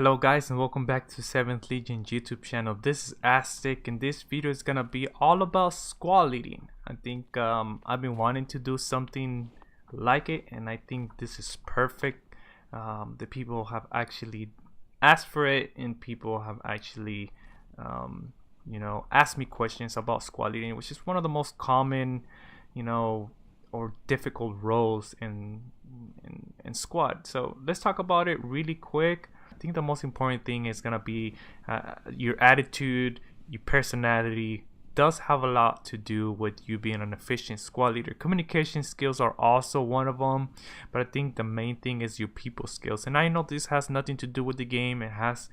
Hello guys, and welcome back to 7th Legion YouTube channel. This is Aztec, and this video is gonna be all about squad leading. I think I've been wanting to do something like it, and I think this is perfect. The people have actually asked for it, and people have actually asked me questions about squad leading, which is one of the most common or difficult roles in squad. So let's talk about it really quick. I think the most important thing is gonna be your attitude. Your personality does have a lot to do with you being an efficient squad leader. Communication skills are also one of them, but I think the main thing is your people skills. And I know this has nothing to do with the game. It has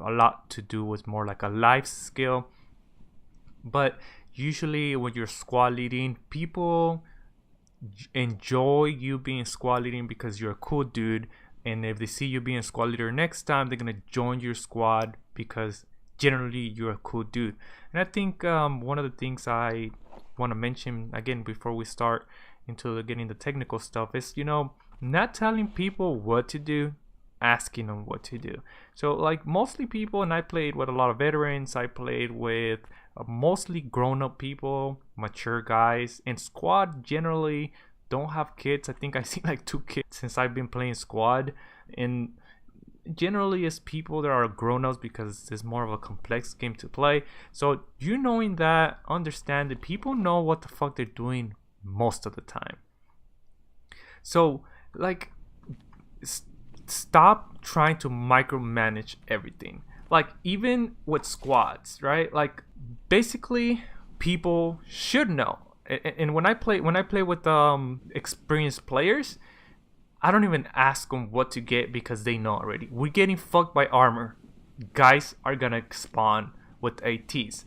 a lot to do with more like a life skill. But usually when you're squad leading, people enjoy you being squad leading because you're a cool dude, and if they see you being a squad leader next time, they're gonna join your squad because generally you're a cool dude. And I think one of the things I want to mention again before we start into getting the technical stuff is not telling people what to do, asking them what to do. So like mostly people, and I played with a lot of veterans, I played with mostly grown-up people, mature guys, and squad generally don't have kids. I think I've seen like 2 kids since I've been playing squad, and generally it's people that are grown-ups because it's more of a complex game to play. So you knowing that, understand that people know what the fuck they're doing most of the time. So like stop trying to micromanage everything. Like even with squads, right? Like basically people should know. And when I play with experienced players, I don't even ask them what to get because they know already. We're getting fucked by armor. Guys are gonna spawn with ATs.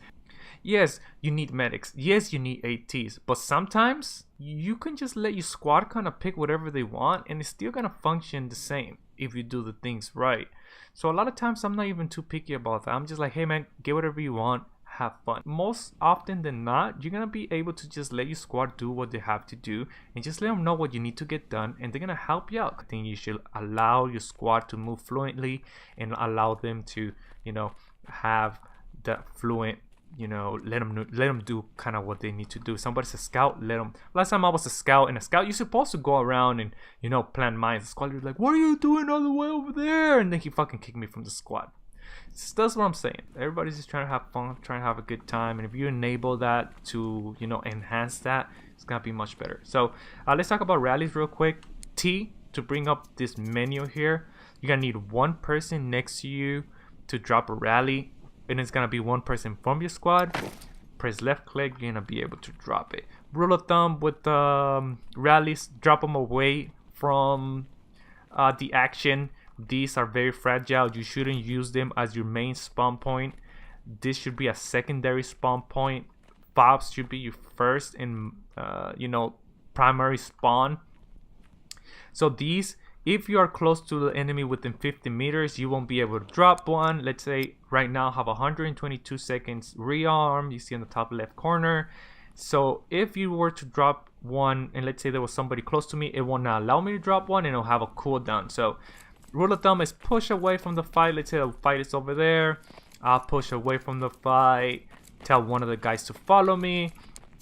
Yes, you need medics. Yes, you need ATs. But sometimes you can just let your squad kind of pick whatever they want, and it's still gonna function the same if you do the things right. So a lot of times I'm not even too picky about that. I'm just like, hey man, get whatever you want. Have fun. Most often than not, you're gonna be able to just let your squad do what they have to do and just let them know what you need to get done, and they're gonna help you out. I think you should allow your squad to move fluently and allow them to have that fluent, let them do kind of what they need to do. Somebody's a scout, let them. Last time I was a scout, and a scout, you're supposed to go around and plant mines. The squad leader's like, what are you doing all the way over there? And then he fucking kicked me from the squad. That's what I'm saying. Everybody's just trying to have fun, trying to have a good time, and if you enable that to enhance that, it's gonna be much better. So let's talk about rallies real quick. T, to bring up this menu here, you're gonna need one person next to you to drop a rally, and it's gonna be one person from your squad. Press left click, you're gonna be able to drop it. Rule of thumb with rallies, drop them away from the action. These are very fragile. You shouldn't use them as your main spawn point. This should be a secondary spawn point. Fobs should be your first and primary spawn. So these, if you are close to the enemy within 50 meters, you won't be able to drop one. Let's say right now I have 122 seconds rearm. You see in the top left corner. So if you were to drop one, and let's say there was somebody close to me, it will not allow me to drop one, and it'll have a cooldown. So rule of thumb is push away from the fight. Let's say the fight is over there. I'll push away from the fight. Tell one of the guys to follow me.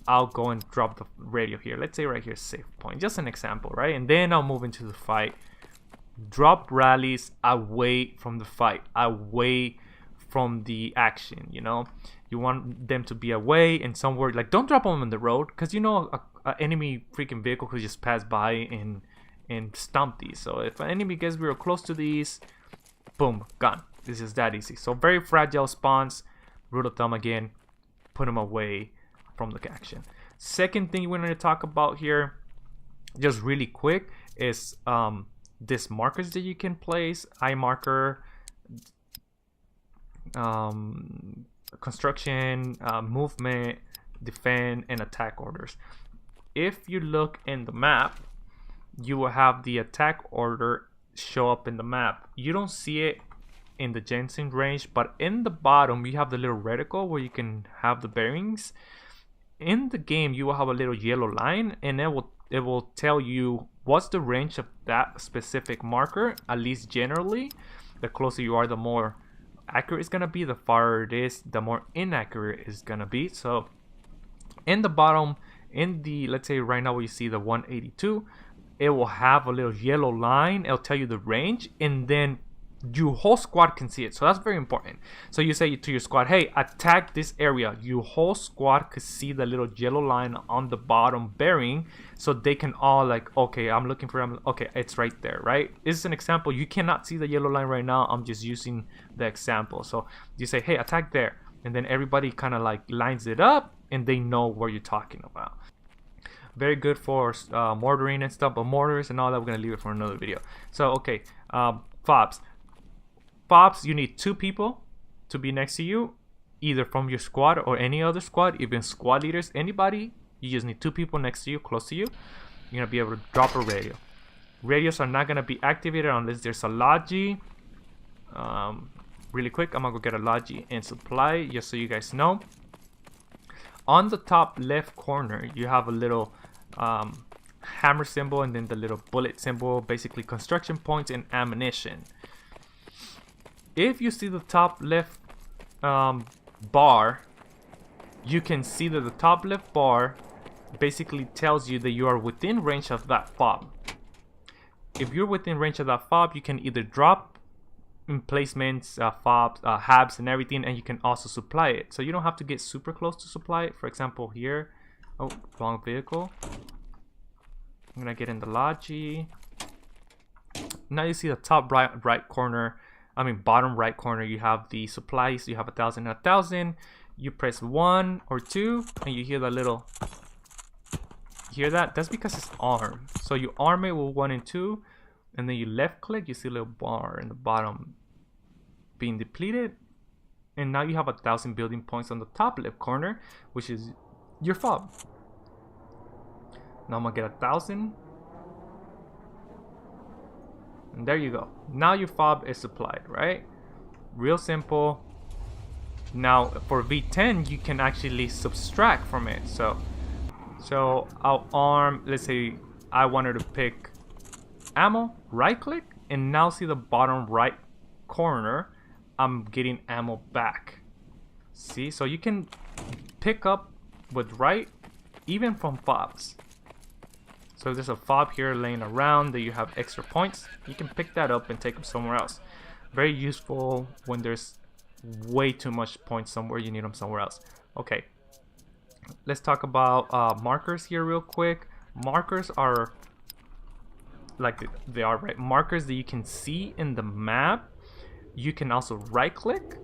I'll go and drop the radio here. Let's say right here, safe point. Just an example, right? And then I'll move into the fight. Drop rallies away from the fight, away from the action. You want them to be away and somewhere. Like, don't drop them on the road, because an enemy freaking vehicle could just pass by and stomp these. So if an enemy gets real close to these, boom, gone. This is that easy. So very fragile spawns. Rule of thumb again, put them away from the action. Second thing we're going to talk about here, just really quick, is this markers that you can place. Eye marker, construction, movement, defend, and attack orders. If you look in the map, you will have the attack order show up in the map. You don't see it in the Jensen range, but in the bottom you have the little reticle where you can have the bearings. In the game you will have a little yellow line, and it will tell you what's the range of that specific marker, at least generally. The closer you are, the more accurate it's gonna be. The farther it is, the more inaccurate it's gonna be. So in the bottom, in the, let's say right now we see the 182, it will have a little yellow line. It'll tell you the range, and then your whole squad can see it. So that's very important. So you say to your squad, hey, attack this area. Your whole squad could see the little yellow line on the bottom bearing, so they can all like, okay, I'm looking for them. Okay, it's right there, right? This is an example. You cannot see the yellow line right now. I'm just using the example. So you say, hey, attack there, and then everybody kind of like lines it up, and they know what you're talking about. Very good for mortaring and stuff, but mortars and all that, we're gonna leave it for another video. So okay, fobs. Fobs, you need 2 people to be next to you, either from your squad or any other squad, even squad leaders, anybody. You just need 2 people next to you, close to you. You're gonna be able to drop a radio. Radios are not gonna be activated unless there's a logi. Really quick, I'm gonna go get a logi and supply, just so you guys know. On the top left corner, you have a little hammer symbol, and then the little bullet symbol, basically construction points and ammunition. If you see the top left bar, you can see that the top left bar basically tells you that you are within range of that fob. If you're within range of that fob, you can either drop emplacements, fobs, habs and everything, and you can also supply it. So you don't have to get super close to supply it. For example here, oh, wrong vehicle. I'm gonna get in the logi. Now you see the top right corner, bottom right corner, you have the supplies. You have 1,000 and 1,000. You press 1 or 2 and you hear the little, hear that? That's because it's armed. So you arm it with 1 and 2, and then you left click, you see a little bar in the bottom being depleted, and now you have 1,000 building points on the top left corner, which is your fob. Now I'm gonna get 1,000. And there you go. Now your fob is supplied, right? Real simple. Now for V10, you can actually subtract from it. So I'll arm, let's say I wanted to pick ammo, right click, and now see the bottom right corner, I'm getting ammo back. See, so you can pick up with right, even from fobs. So if there's a fob here laying around that you have extra points, you can pick that up and take them somewhere else. Very useful when there's way too much points somewhere, you need them somewhere else. Okay, let's talk about markers here real quick. Markers are like they are, right? Markers that you can see in the map. You can also right click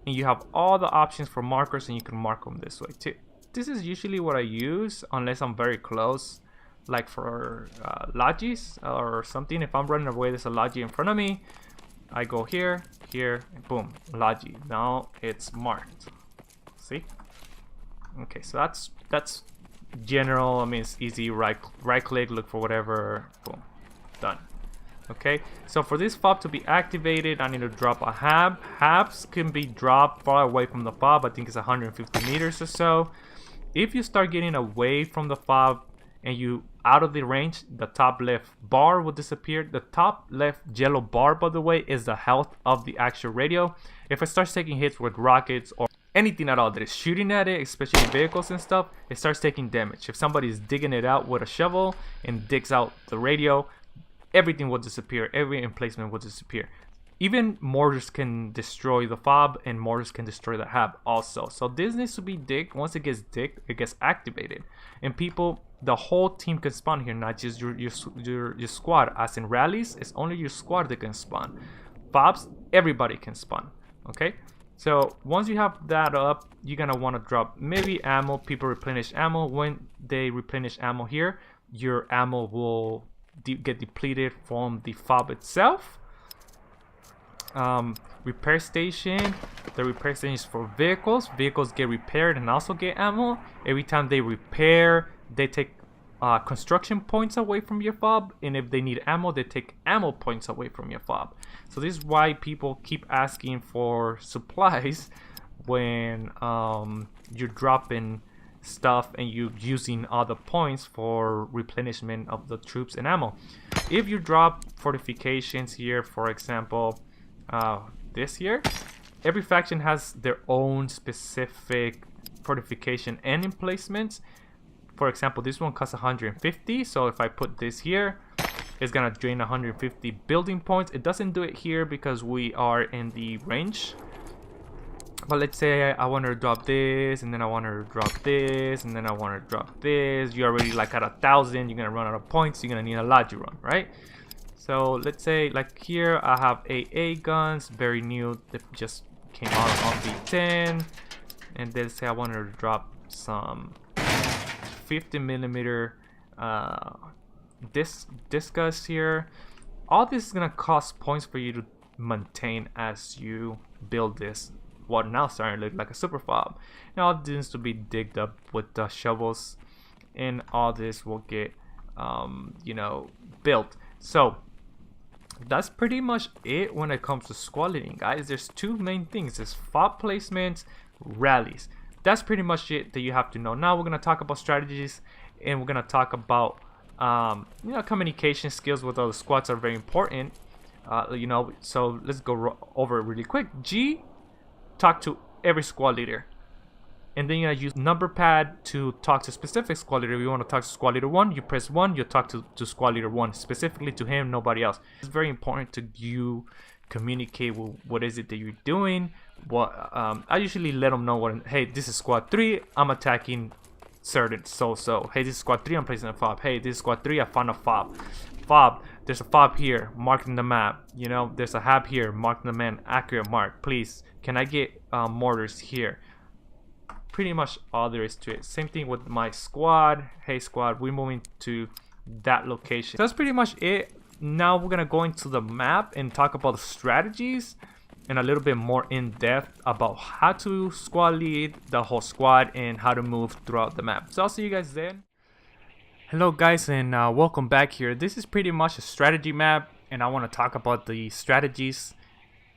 and you have all the options for markers, and you can mark them this way too. This is usually what I use unless I'm very close, like for logis or something. If I'm running away, there's a logi in front of me, I go here, here, and boom, logi. Now it's marked. See? Okay, so that's general. I mean, it's easy. Right click, look for whatever, boom, done. Okay, so for this fob to be activated, I need to drop a hab. Habs can be dropped far away from the fob. I think it's 150 meters or so. If you start getting away from the fob and you out of the range, the top left bar will disappear. The top left yellow bar, by the way, is the health of the actual radio. If it starts taking hits with rockets or anything at all that is shooting at it, especially vehicles and stuff, it starts taking damage. If somebody is digging it out with a shovel and digs out the radio, everything will disappear. Every emplacement will disappear. Even mortars can destroy the fob, and mortars can destroy the hab also. So this needs to be digged. Once it gets digged, it gets activated, and people, the whole team can spawn here, not just your squad. As in rallies, it's only your squad that can spawn. Fobs, everybody can spawn. Okay, so once you have that up, you're gonna want to drop maybe ammo. People replenish ammo. When they replenish ammo here, your ammo will get depleted from the fob itself. Repair station. The repair station is for vehicles. Vehicles get repaired and also get ammo. Every time they repair, they take construction points away from your fob, and if they need ammo, they take ammo points away from your fob. So this is why people keep asking for supplies when you're dropping stuff and you using other points for replenishment of the troops and ammo. If you drop fortifications here, for example, this here. Every faction has their own specific fortification and emplacements. For example, this one costs 150, so if I put this here, it's gonna drain 150 building points. It doesn't do it here because we are in the range. But let's say I want to drop this, and then I want to drop this, and then I want to drop this. You're already like at 1,000. You're gonna run out of points. You're gonna need a Logi run, right? So let's say like here I have AA guns, very new. That just came out on V10, and then say I want to drop some 50mm discus here. All this is gonna cost points for you to maintain as you build this. What now starting to look like a super fob. Now all this needs to be digged up with the shovels, and all this will get you know, built. So that's pretty much it when it comes to squad leading, guys. There's two main things: there's fob placements, rallies. That's pretty much it that you have to know. Now we're gonna talk about strategies, and we're gonna talk about you know, communication skills with other squads are very important. You know, so let's go over it really quick. G, talk to every squad leader, and then you're gonna use number pad to talk to specific squad leader. If you want to talk to squad leader 1, you press 1, you talk to squad leader 1, specifically to him, nobody else. It's very important to you communicate with what is it that you're doing. What I usually let them know what, hey, this is squad 3, I'm attacking certain so. Hey, this is squad 3, I'm placing a fob. Hey, this is squad 3, I found a fob. There's a fob here, marking the map. You know, there's a hab here, marking the man, accurate mark. Please, can I get mortars here? Pretty much all there is to it. Same thing with my squad. Hey squad, we're moving to that location. So that's pretty much it. Now we're gonna go into the map and talk about the strategies and a little bit more in depth about how to squad lead the whole squad and how to move throughout the map. So I'll see you guys then. Hello guys, and welcome back here. This is pretty much a strategy map, and I want to talk about the strategies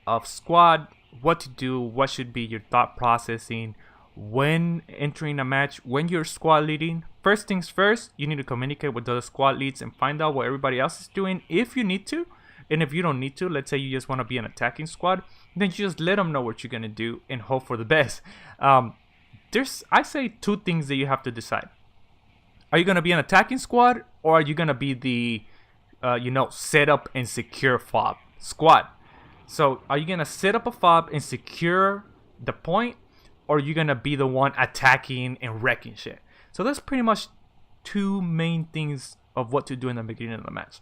of squad, what to do, what should be your thought processing when entering a match, when you're squad leading. First things first, you need to communicate with the other squad leads and find out what everybody else is doing if you need to. And if you don't need to, let's say you just want to be an attacking squad, then you just let them know what you're going to do and hope for the best. I say two things that you have to decide. Are you going to be an attacking squad, or are you going to be the you know, set up and secure fob squad? So are you going to set up a fob and secure the point, or are you going to be the one attacking and wrecking shit? So that's pretty much two main things of what to do in the beginning of the match.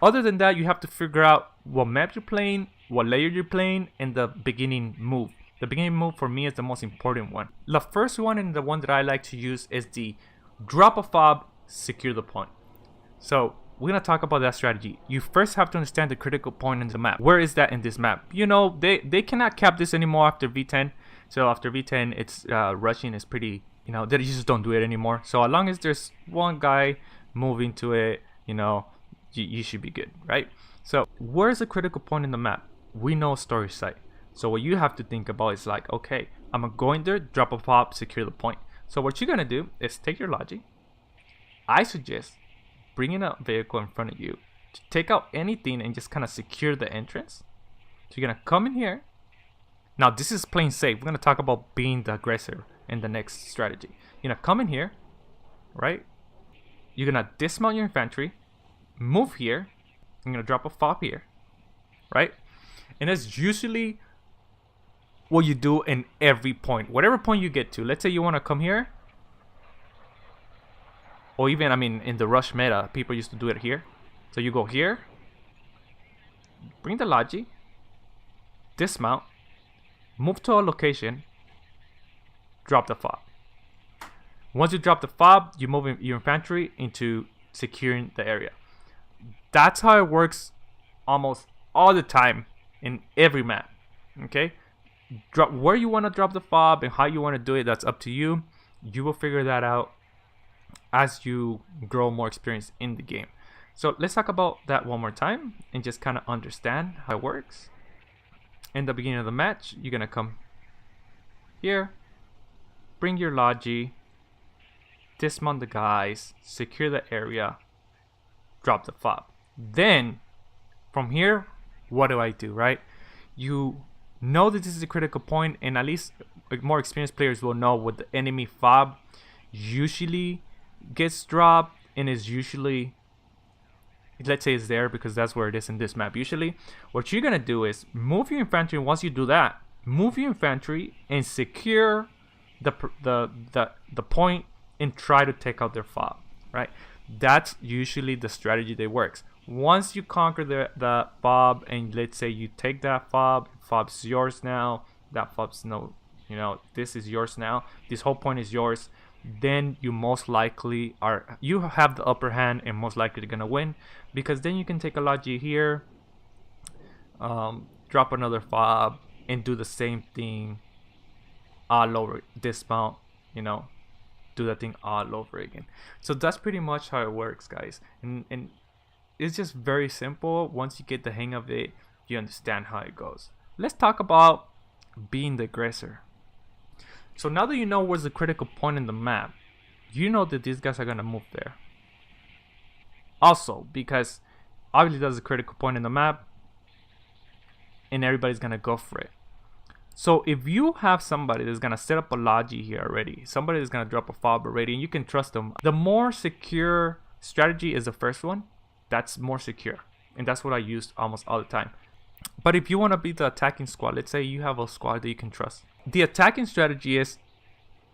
Other than that, you have to figure out what map you're playing, what layer you're playing, and the beginning move. The beginning move for me is the most important one. The first one, and the one that I like to use, is the drop a fob, secure the point. So we're going to talk about that strategy. You first have to understand the critical point in the map. Where is that in this map? You know, they cannot cap this anymore after V10. So after V10, it's rushing is pretty, you know, they just don't do it anymore. So as long as there's one guy moving to it, you know, you should be good, right? So where's the critical point in the map? We know storage site. So what you have to think about is like, okay, I'm gonna go in there, drop a pop, secure the point. So what you're gonna do is take your Logi. I suggest bringing a vehicle in front of you to take out anything and just kind of secure the entrance. So you're gonna come in here. Now this is playing safe. We're gonna talk about being the aggressor in the next strategy. You're gonna come in here, right? You're gonna dismount your infantry, move here. I'm gonna drop a fob here, right? And that's usually what you do in every point, whatever point you get to. Let's say you want to come here, or even, I mean, in the rush meta, people used to do it here. So you go here, bring the Logi, dismount, move to a location, drop the fob. Once you drop the fob, you move your infantry into securing the area. That's how it works almost all the time in every map. Okay, drop where you want to drop the fob and how you want to do it. That's up to you. You will figure that out as you grow more experience in the game. So let's talk about that one more time and just kind of understand how it works. In the beginning of the match, you're gonna come here, bring your Logi, dismount the guys, secure the area, drop the fob. Then from here, what do I do, right? you know that this is a critical point, and at least more experienced players will know what the enemy fob usually gets dropped, and is usually, let's say it's there because that's where it is in this map. Usually what you're gonna do is move your infantry, and once you do that, move your infantry and secure the point and try to take out their fob, right? That's usually the strategy that works. Once you conquer the fob, and let's say you take that fob's yours now, that fob's no, you know, this is yours now, this whole point is yours, then you most likely you have the upper hand and most likely gonna win, because then you can take a logi here, drop another fob, and do the same thing all over, dismount, you know, do that thing all over again. So that's pretty much how it works, guys, and it's just very simple. Once you get the hang of it, you understand how it goes. Let's talk about being the aggressor. So now that you know where's the critical point in the map, you know that these guys are gonna move there. Also, because obviously there's a critical point in the map, and everybody's gonna go for it. So if you have somebody that's gonna set up a logi here already, somebody that's gonna drop a fob already, and you can trust them, the more secure strategy is the first one. That's more secure, and that's what I use almost all the time. But if you want to be the attacking squad, let's say you have a squad that you can trust, the attacking strategy is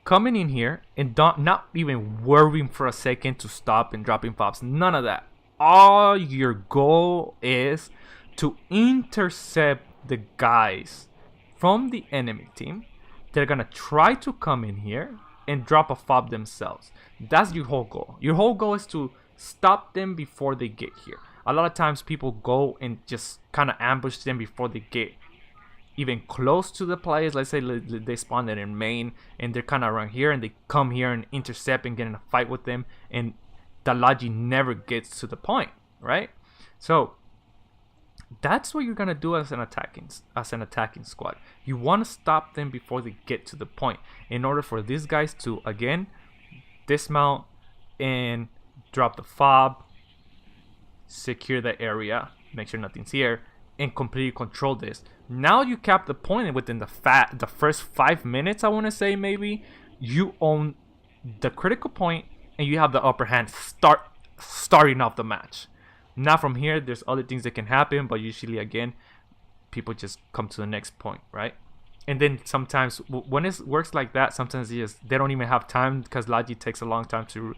coming in here and not even worrying for a second to stop and dropping fobs. None of that. All your goal is to intercept the guys from the enemy team. They're gonna try to come in here and drop a fob themselves. That's your whole goal. Your whole goal is to stop them before they get here. A lot of times people go and just kind of ambush them before they get even close to the players. Let's say they spawned in main and they're kind of around here, and they come here and intercept and get in a fight with them, and the logi never gets to the point, right? So that's what you're gonna do as an attacking squad. You want to stop them before they get to the point, in order for these guys to again dismount and drop the fob, secure the area, make sure nothing's here, and completely control this. Now you cap the point, and within the first 5 minutes, I want to say, maybe you own the critical point and you have the upper hand starting off the match. Now from here, there's other things that can happen, but usually again people just come to the next point, right? And then sometimes when it works like that, sometimes they don't even have time, because logi takes a long time to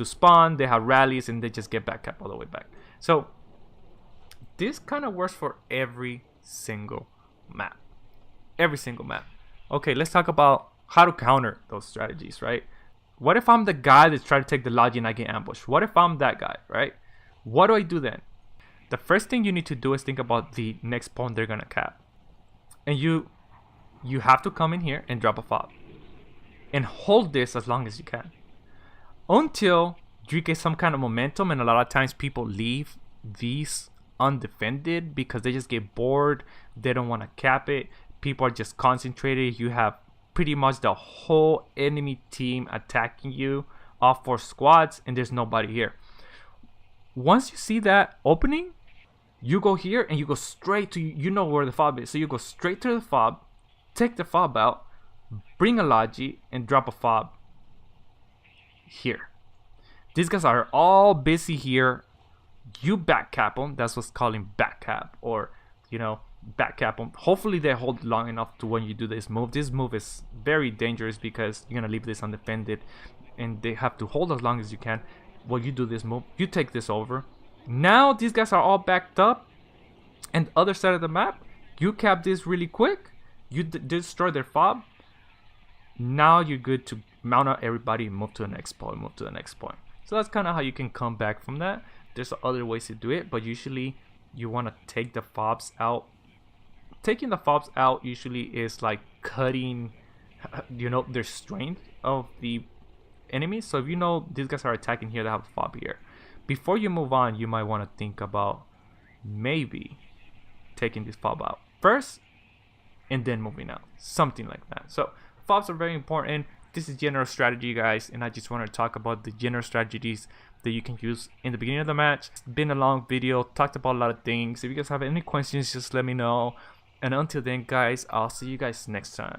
spawn. They have rallies and they just get back up all the way back. So this kind of works for every single map. Okay, let's talk about how to counter those strategies, right? What if I'm the guy that's trying to take the logi and I get ambushed? What if I'm that guy, right? What do I do then? The first thing you need to do is think about the next point they're gonna cap, and you have to come in here and drop a fob and hold this as long as you can until you get some kind of momentum. And a lot of times people leave these undefended because they just get bored. They don't want to cap it. People are just concentrated. You have pretty much the whole enemy team attacking you, all 4 squads, and there's nobody here. Once you see that opening, you go here and you go straight to, you know where the fob is, so you go straight to the fob, take the fob out, bring a logi, and drop a fob here. These guys are all busy here. You back cap them. That's what's calling back cap, or you know, back cap them. Hopefully they hold long enough to when you do this move. This move is very dangerous because you're gonna leave this undefended, and they have to hold as long as you can. While you do this move, you take this over. Now these guys are all backed up, and the other side of the map, you cap this really quick. You destroy their fob. Now you're good to mount out everybody and move to the next point. So that's kind of how you can come back from that. There's other ways to do it, but usually you want to take the fobs out. Taking the fobs out usually is like cutting, you know, their strength of the enemies. So if you know these guys are attacking here, they have a fob here. Before you move on, you might want to think about maybe taking this fob out first and then moving out, something like that. So fobs are very important. This is general strategy, guys, and I just want to talk about the general strategies that you can use in the beginning of the match. It's been a long video, talked about a lot of things. If you guys have any questions, just let me know. And until then, guys, I'll see you guys next time.